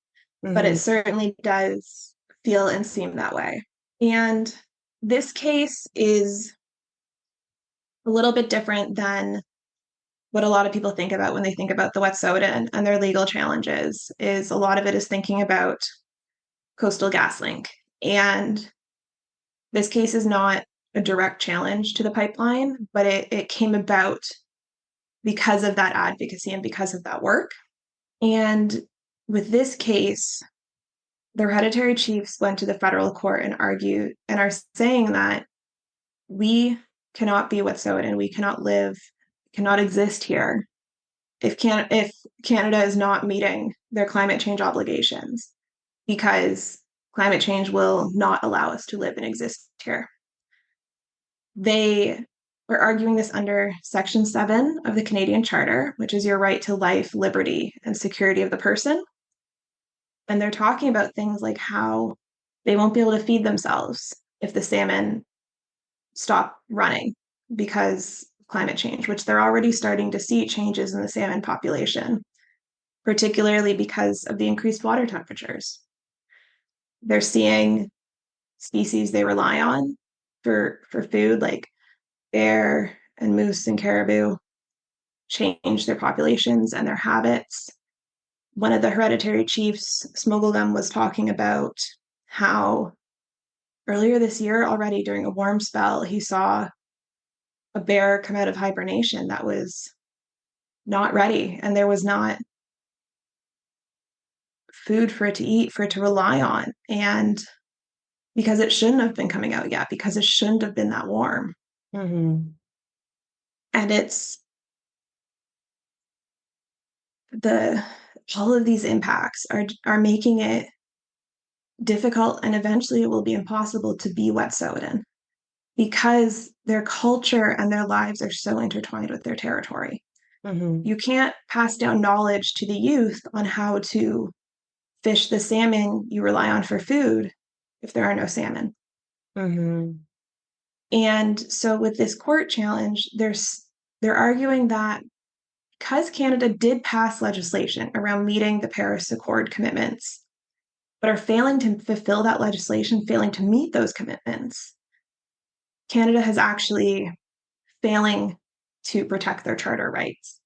but it mhm, certainly does feel and seem that way. And this case is a little bit different than what a lot of people think about when they think about the Wet'suwet'en and their legal challenges is a lot of it is thinking about Coastal GasLink. And this case is not a direct challenge to the pipeline, but it came about because of that advocacy and because of that work. And with this case, the hereditary chiefs went to the federal court and argued and are saying that we cannot be Wet'suwet'en, we cannot live, cannot exist here if Canada is not meeting their climate change obligations because climate change will not allow us to live and exist here. They We're arguing this under Section 7 of the Canadian Charter, which is your right to life, liberty, and security of the person. And they're talking about things like how they won't be able to feed themselves if the salmon stop running because of climate change, which they're already starting to see changes in the salmon population, particularly because of the increased water temperatures. They're seeing species they rely on for food, like bear and moose and caribou, change their populations and their habits. One of the hereditary chiefs, Smugglegum, was talking about how earlier this year, already during a warm spell, he saw a bear come out of hibernation that was not ready, and there was not food for it to eat, for it to rely on. And because it shouldn't have been coming out yet, because it shouldn't have been that warm. Mm-hmm. And it's the all of these impacts are making it difficult, and eventually it will be impossible to be Wet'suwet'en because their culture and their lives are so intertwined with their territory. Mm-hmm. You can't pass down knowledge to the youth on how to fish the salmon you rely on for food if there are no salmon. Mm-hmm. And so with this court challenge, they're arguing that because Canada did pass legislation around meeting the Paris Accord commitments, but are failing to fulfill that legislation, failing to meet those commitments, Canada has actually failing to protect their charter rights.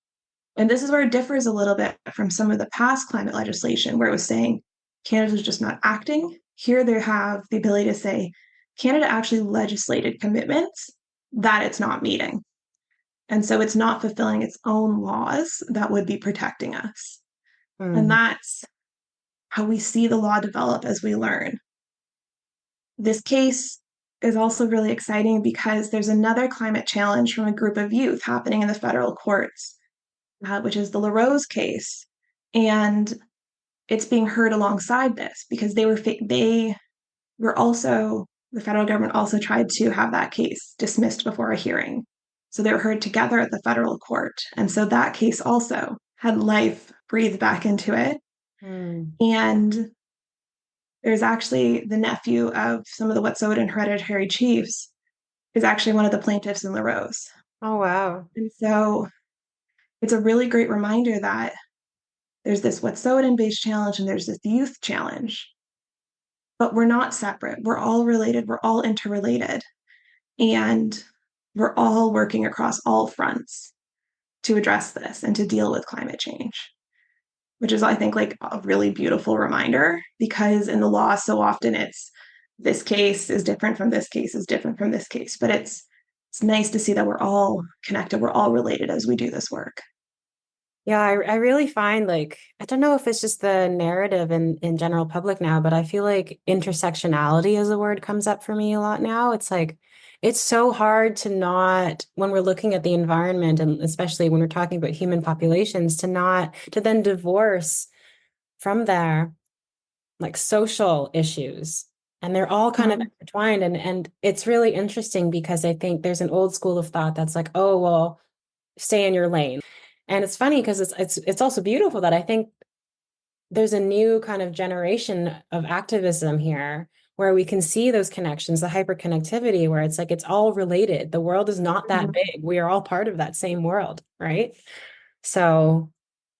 And this is where it differs a little bit from some of the past climate legislation where it was saying Canada's just not acting. Here they have the ability to say Canada actually legislated commitments that it's not meeting. And so it's not fulfilling its own laws that would be protecting us. And Mm-hmm. that's how we see the law develop as we learn. This case is also really exciting because there's another climate challenge from a group of youth happening in the federal courts, which is the LaRose case. And it's being heard alongside this because they were also the federal government also tried to have that case dismissed before a hearing. So they were heard together at the federal court. And so that case also had life breathed back into it. Mm. And there's actually the nephew of some of the Wet'suwet'en hereditary chiefs is actually one of the plaintiffs in LaRose. Oh, wow. And so it's a really great reminder that there's this Wet'suwet'en based challenge and there's this youth challenge, but we're not separate. We're all related. We're all interrelated. And we're all working across all fronts to address this and to deal with climate change, which is, I think, like a really beautiful reminder because in the law, so often it's this case is different from this case is different from this case. But it's nice to see that we're all connected, we're all related as we do this work. Yeah, I really find like, I don't know if it's just the narrative in general public now, but I feel like intersectionality as a word comes up for me a lot now. It's like, it's so hard to not, when we're looking at the environment, and especially when we're talking about human populations, to then divorce from there, like social issues. And they're all kind of Mm-hmm. intertwined. And it's really interesting because I think there's an old school of thought that's like, oh, well, stay in your lane. And it's funny because it's also beautiful that I think there's a new kind of generation of activism here where we can see those connections, the hyperconnectivity, where it's like it's all related. The world is not that big. We are all part of that same world, right? So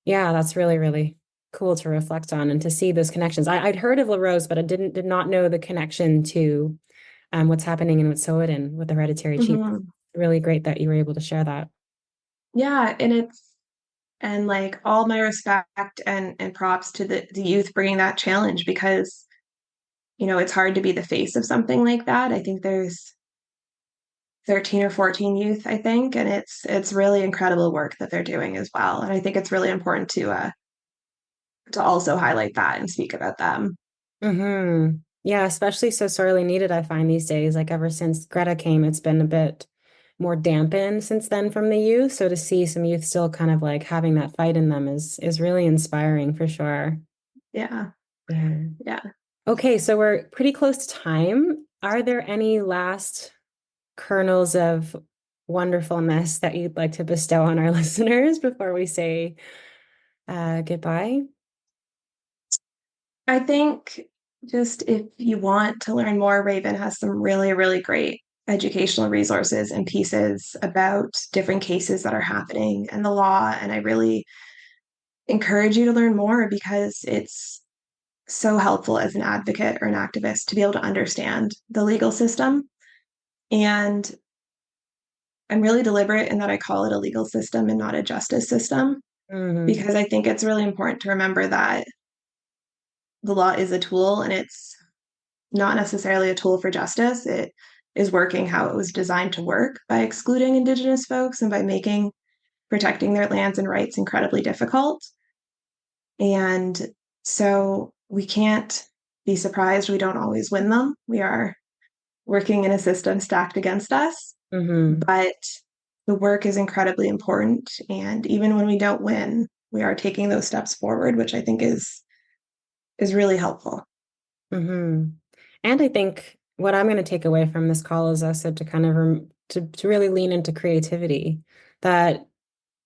yeah, that's really, really cool to reflect on and to see those connections. I'd heard of LaRose, but I did not know the connection to what's happening in Wet'suwet'en with the hereditary chief. Mm-hmm. Really great that you were able to share that. Yeah, and like all my respect and props to the youth bringing that challenge because it's hard to be the face of something like that. I think there's 13 or 14 youth, I think, and it's really incredible work that they're doing as well. And I think it's really important to also highlight that and speak about them. Mm-hmm. Yeah, especially so sorely needed, I find these days. Like ever since Greta came, it's been a bit more dampened since then from the youth. So to see some youth still kind of like having that fight in them is really inspiring for sure. Yeah. Yeah. Yeah. Okay, so we're pretty close to time. Are there any last kernels of wonderfulness that you'd like to bestow on our listeners before we say goodbye? I think just if you want to learn more, Raven has some really, really great educational resources and pieces about different cases that are happening and the law. And I really encourage you to learn more because it's so helpful as an advocate or an activist to be able to understand the legal system. And I'm really deliberate in that I call it a legal system and not a justice system, Hmm. because I think it's really important to remember that the law is a tool and it's not necessarily a tool for justice. It is working how it was designed to work by excluding Indigenous folks and by making protecting their lands and rights incredibly difficult. And so we can't be surprised we don't always win them. We are working in a system stacked against us, Hmm. but the work is incredibly important. And even when we don't win, we are taking those steps forward, which I think is really helpful. Hmm. And I think what I'm going to take away from this call is also to kind of to really lean into creativity, that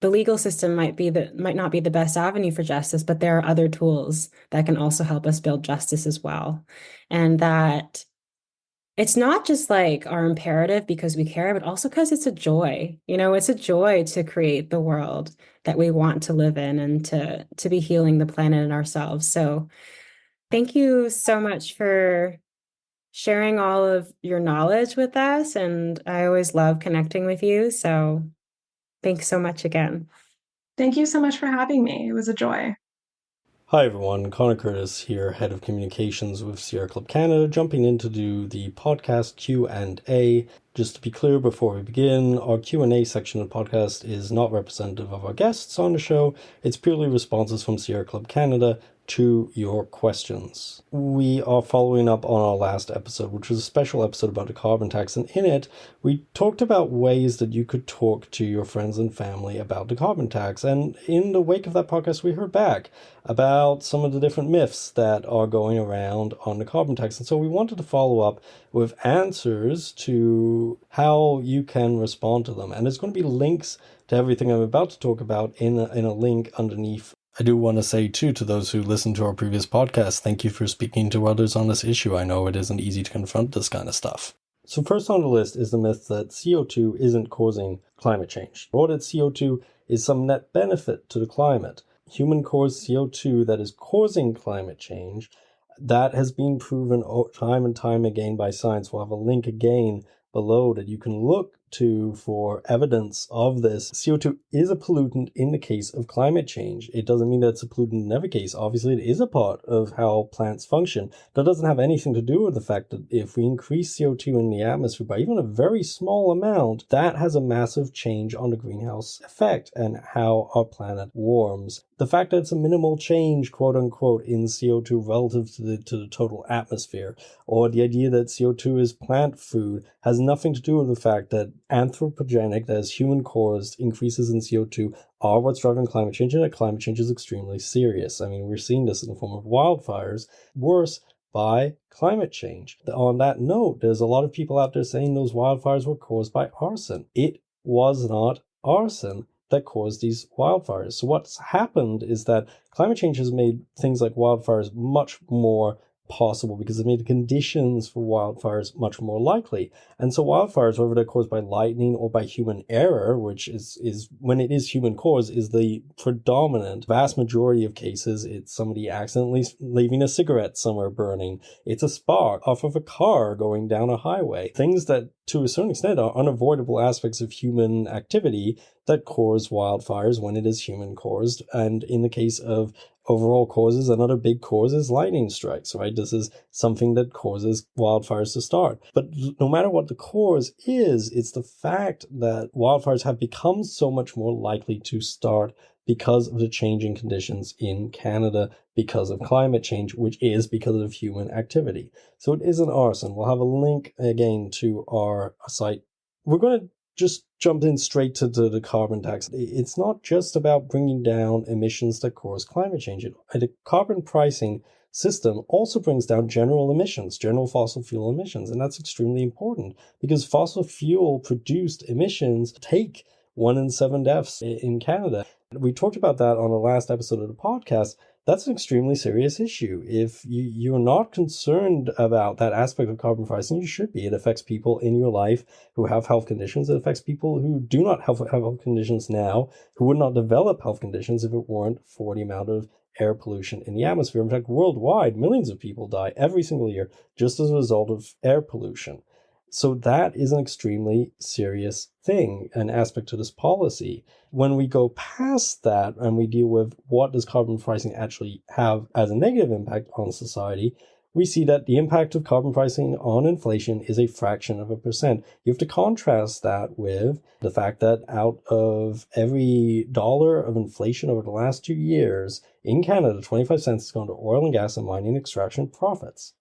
the legal system might not be the best avenue for justice, but there are other tools that can also help us build justice as well. And that it's not just like our imperative because we care, but also because it's a joy. It's a joy to create the world that we want to live in and to be healing the planet and ourselves. So thank you so much for sharing all of your knowledge with us. And I always love connecting with you. So thanks so much again. Thank you so much for having me. It was a joy. Hi everyone, Connor Curtis here, Head of Communications with Sierra Club Canada, jumping in to do the podcast Q&A. Just to be clear before we begin, our Q&A section of the podcast is not representative of our guests on the show. It's purely responses from Sierra Club Canada to your questions. We are following up on our last episode, which was a special episode about the carbon tax, and in it, we talked about ways that you could talk to your friends and family about the carbon tax, and in the wake of that podcast, we heard back about some of the different myths that are going around on the carbon tax, and so we wanted to follow up with answers to how you can respond to them, and there's going to be links to everything I'm about to talk about in a link underneath. I do want to say, too, to those who listened to our previous podcast, thank you for speaking to others on this issue. I know it isn't easy to confront this kind of stuff. So first on the list is the myth that CO2 isn't causing climate change, or that CO2 is some net benefit to the climate. Human-caused CO2 that is causing climate change, that has been proven time and time again by science. We'll have a link again below that you can look to for evidence of this. CO2 is a pollutant in the case of climate change. It doesn't mean that it's a pollutant in every case. Obviously, it is a part of how plants function. That doesn't have anything to do with the fact that if we increase CO2 in the atmosphere by even a very small amount, that has a massive change on the greenhouse effect and how our planet warms. The fact that it's a minimal change, quote unquote, in CO2 relative to the total atmosphere, or the idea that CO2 is plant food, has nothing to do with the fact that anthropogenic, that is human-caused, increases in CO2 are what's driving climate change, and that climate change is extremely serious. I mean, we're seeing this in the form of wildfires, worse by climate change. On that note, there's a lot of people out there saying those wildfires were caused by arson. It was not arson that caused these wildfires. So what's happened is that climate change has made things like wildfires much more possible because it made the conditions for wildfires much more likely. And so wildfires, whether they're caused by lightning or by human error, which is when it is human cause, is the predominant vast majority of cases. It's somebody accidentally leaving a cigarette somewhere burning. It's a spark off of a car going down a highway. Things that to a certain extent are unavoidable aspects of human activity that cause wildfires when it is human caused. And in the case of overall causes, another big cause is lightning strikes, right? This is something that causes wildfires to start. But no matter what the cause is, it's the fact that wildfires have become so much more likely to start because of the changing conditions in Canada, because of climate change, which is because of human activity. So it isn't arson. We'll have a link again to our site. We're going to just jump in straight to the carbon tax. It's not just about bringing down emissions that cause climate change. The carbon pricing system also brings down general emissions, general fossil fuel emissions. And that's extremely important because fossil fuel produced emissions take 1 in 7 deaths in Canada. We talked about that on the last episode of the podcast. That's an extremely serious issue. If you're not concerned about that aspect of carbon pricing, you should be. It affects people in your life who have health conditions. It affects people who do not have health conditions now, who would not develop health conditions if it weren't for the amount of air pollution in the atmosphere. In fact, worldwide, millions of people die every single year just as a result of air pollution. So that is an extremely serious thing, an aspect to this policy. When we go past that and we deal with what does carbon pricing actually have as a negative impact on society, we see that the impact of carbon pricing on inflation is a fraction of a percent. You have to contrast that with the fact that out of every dollar of inflation over the last 2 years in Canada, 25 cents has gone to oil and gas and mining extraction profits.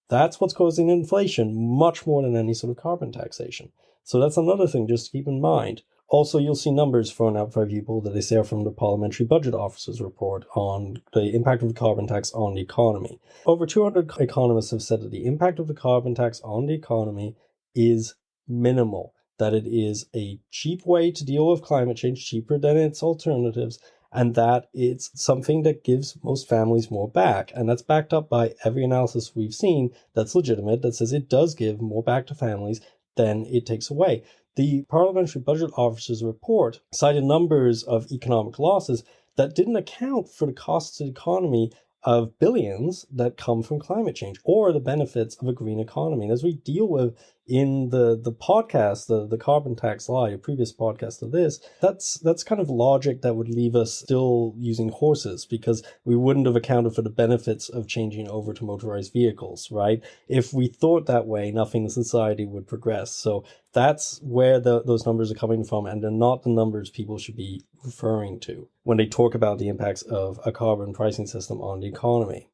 That's what's causing inflation much more than any sort of carbon taxation. So that's another thing just to keep in mind. Also, you'll see numbers thrown out by people that they say are from the Parliamentary Budget Office's report on the impact of the carbon tax on the economy. Over 200 economists have said that the impact of the carbon tax on the economy is minimal, that it is a cheap way to deal with climate change, cheaper than its alternatives, and that it's something that gives most families more back. And that's backed up by every analysis we've seen that's legitimate, that says it does give more back to families than it takes away. The Parliamentary Budget Office's report cited numbers of economic losses that didn't account for the costs to the economy of billions that come from climate change or the benefits of a green economy. And as we deal with in the podcast, the carbon tax law, a previous podcast of this, that's kind of logic that would leave us still using horses because we wouldn't have accounted for the benefits of changing over to motorized vehicles, right? If we thought that way, nothing in society would progress. So that's where those numbers are coming from, and they're not the numbers people should be referring to when they talk about the impacts of a carbon pricing system on the economy.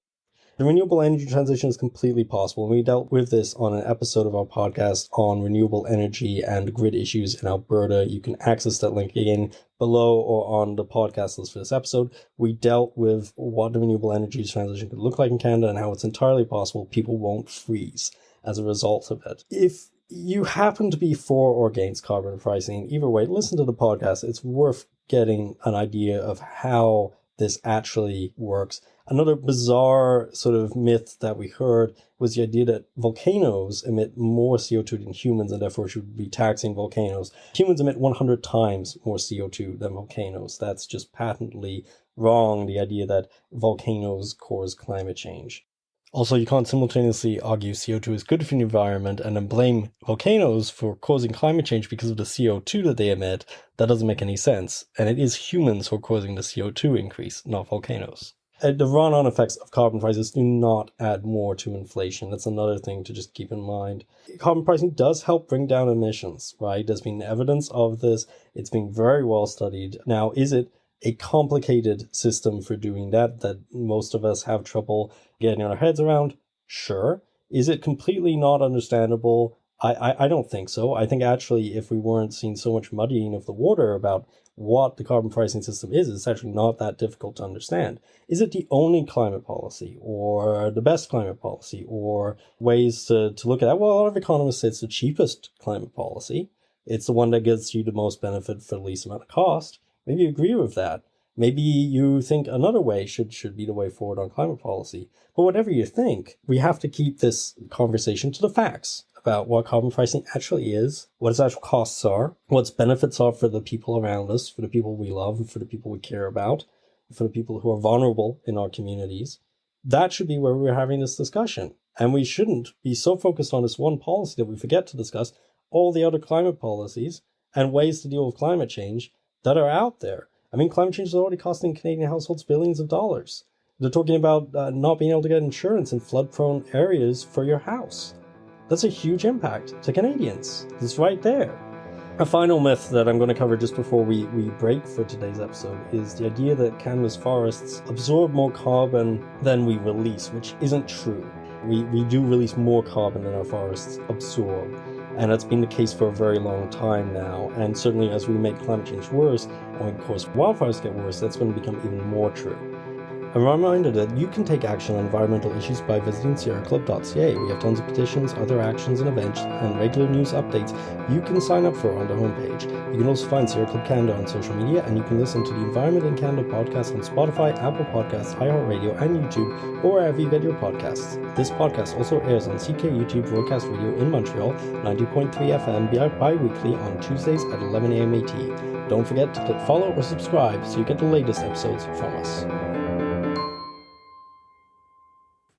The renewable energy transition is completely possible, and we dealt with this on an episode of our podcast on renewable energy and grid issues in Alberta. You can access that link again below or on the podcast list for this episode. We dealt with what the renewable energy transition could look like in Canada and how it's entirely possible people won't freeze as a result of it. If you happen to be for or against carbon pricing, either way, listen to the podcast. It's worth getting an idea of how this actually works. Another bizarre sort of myth that we heard was the idea that volcanoes emit more CO2 than humans and therefore should be taxing volcanoes. Humans emit 100 times more CO2 than volcanoes. That's just patently wrong, the idea that volcanoes cause climate change. Also, you can't simultaneously argue CO2 is good for the environment and then blame volcanoes for causing climate change because of the CO2 that they emit. That doesn't make any sense. And it is humans who are causing the CO2 increase, not volcanoes. The run-on effects of carbon prices do not add more to inflation. That's another thing to just keep in mind. Carbon pricing does help bring down emissions, right? There's been evidence of this. It's been very well studied. Now, is it a complicated system for doing that most of us have trouble getting our heads around? Sure. Is it completely not understandable? I don't think so. I think actually if we weren't seeing so much muddying of the water about what the carbon pricing system is, it's actually not that difficult to understand. Is it the only climate policy or the best climate policy or ways to look at that? Well, a lot of economists say it's the cheapest climate policy. It's the one that gets you the most benefit for the least amount of cost. Maybe you agree with that. Maybe you think another way should be the way forward on climate policy. But whatever you think, we have to keep this conversation to the facts about what carbon pricing actually is, what its actual costs are, what its benefits are for the people around us, for the people we love, and for the people we care about, for the people who are vulnerable in our communities. That should be where we're having this discussion. And we shouldn't be so focused on this one policy that we forget to discuss all the other climate policies and ways to deal with climate change that are out there. I mean, climate change is already costing Canadian households billions of dollars. They're talking about not being able to get insurance in flood-prone areas for your house. That's a huge impact to Canadians. It's right there. A final myth that I'm going to cover just before we break for today's episode is the idea that Canada's forests absorb more carbon than we release, which isn't true. We do release more carbon than our forests absorb. And that's been the case for a very long time now. And certainly as we make climate change worse, and of course wildfires get worse, that's going to become even more true. A reminder that you can take action on environmental issues by visiting sierraclub.ca. We have tons of petitions, other actions and events, and regular news updates you can sign up for on the homepage. You can also find Sierra Club Canada on social media, and you can listen to the Environment in Canada podcast on Spotify, Apple Podcasts, iHeartRadio, and YouTube, or wherever you get your podcasts. This podcast also airs on CK YouTube Broadcast Radio in Montreal, 90.3 FM bi-weekly on Tuesdays at 11 a.m. AT. Don't forget to click follow or subscribe so you get the latest episodes from us.